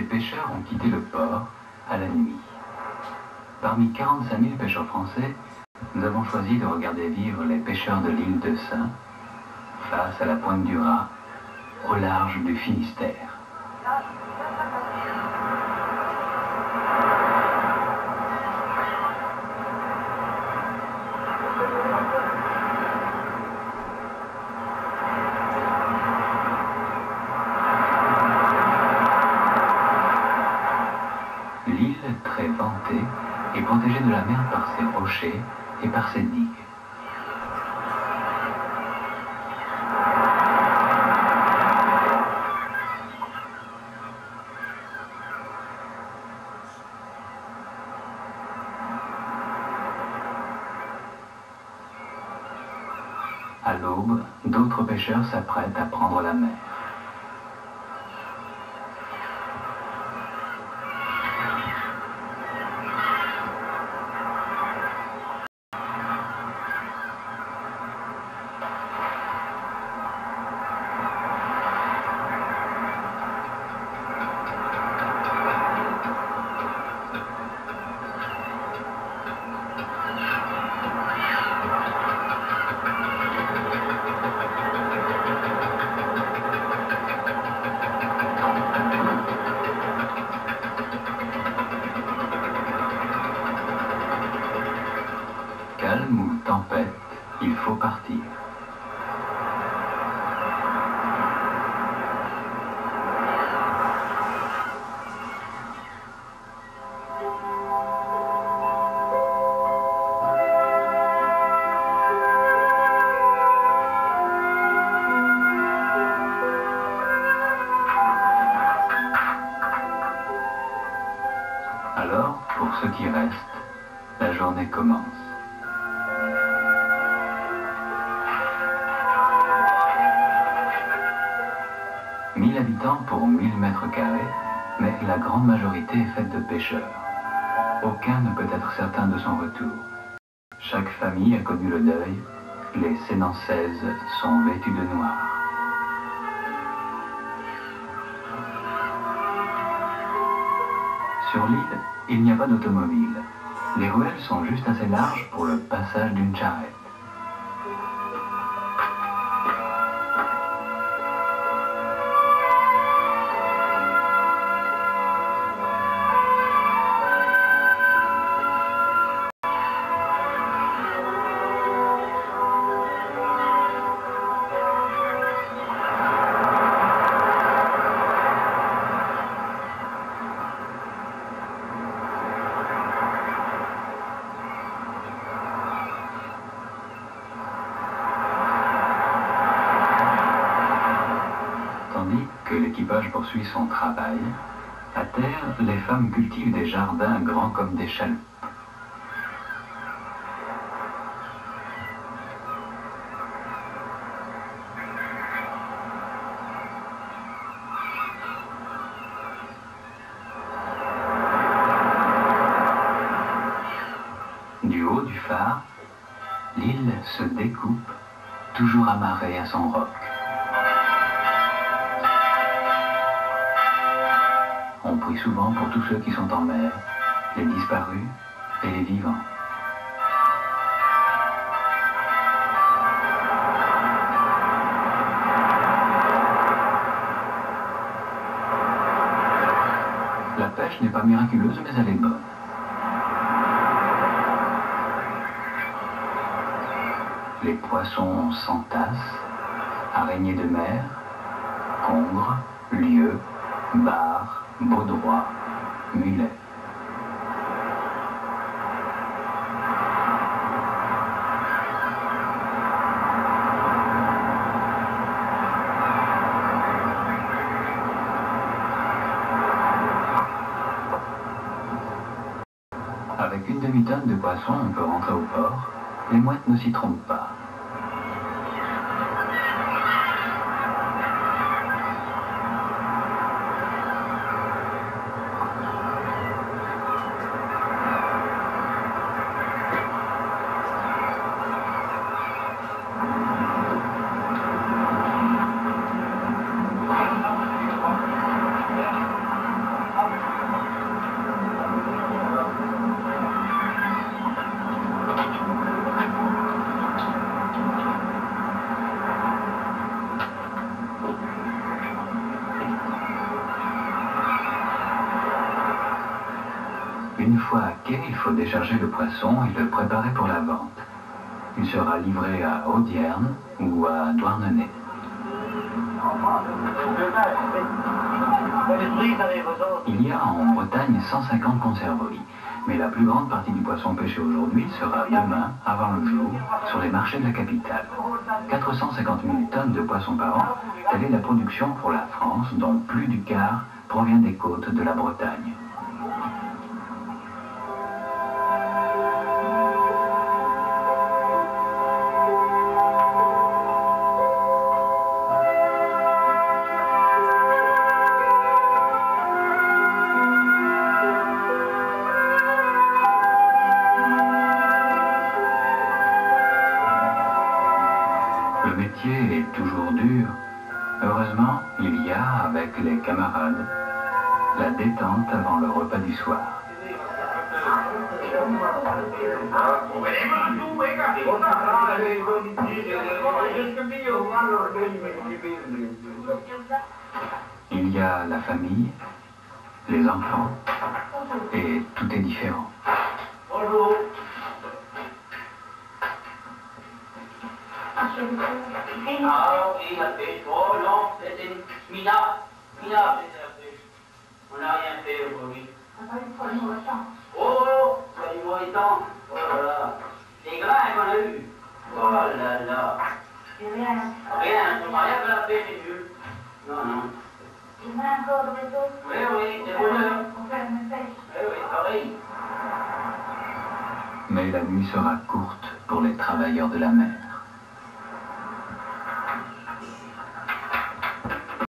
pêcheurs ont quitté le port à la nuit. Parmi 45 000 pêcheurs français, nous avons choisi de regarder vivre les pêcheurs de l'île de Sein, face à la pointe du Raz, au large du Finistère. L'île, très vantée, est protégée de la mer par ses rochers et par ses digues. À l'aube, d'autres pêcheurs s'apprêtent à prendre la mer. Calme ou tempête, il faut partir. Alors, pour ceux qui restent, la journée commence. Habitants pour 1000 mètres carrés, mais la grande majorité est faite de pêcheurs. Aucun ne peut être certain de son retour. Chaque famille a connu le deuil, les Sénancaises sont vêtues de noir. Sur l'île, il n'y a pas d'automobile. Les ruelles sont juste assez larges pour le passage d'une charrette. Tandis que l'équipage poursuit son travail, à terre, les femmes cultivent des jardins grands comme des chaloupes. Du haut du phare, l'île se découpe, toujours amarrée à son roc. On prie souvent pour tous ceux qui sont en mer, les disparus et les vivants. La pêche n'est pas miraculeuse, mais elle est bonne. Les poissons s'entassent, araignées de mer, congres, lieux, barres, baudroie, mulets. Avec une demi-tonne de poissons, on peut rentrer au port. Les mouettes ne s'y trompent pas. fois à quai, il faut décharger le poisson et le préparer pour la vente. Il sera livré à Audierne ou à Douarnenez. Il y a en Bretagne 150 conserveries, mais la plus grande partie du poisson pêché aujourd'hui sera demain, avant le jour, sur les marchés de la capitale. 450 000 tonnes de poissons par an, telle est la production pour la France, dont plus du quart provient des côtes de la Bretagne. Le métier est toujours dur. Heureusement, il y a, avec les camarades, la détente avant le repas du soir. Il y a la famille, les enfants, et tout est différent. Bonjour. Ah oui, la pêche. Oh non, c'était Mina. Mina, c'était la pêche. On n'a rien fait aujourd'hui. Oh, pas du mauvais temps. Oh là là. Les grains qu'on a eu. Oh là là. Rien, on n'a rien que la pêche est nulle. Non, non. Oui, oui, c'est bonheur. Oui, oui, pareil. Mais la nuit sera courte pour les travailleurs de la mer.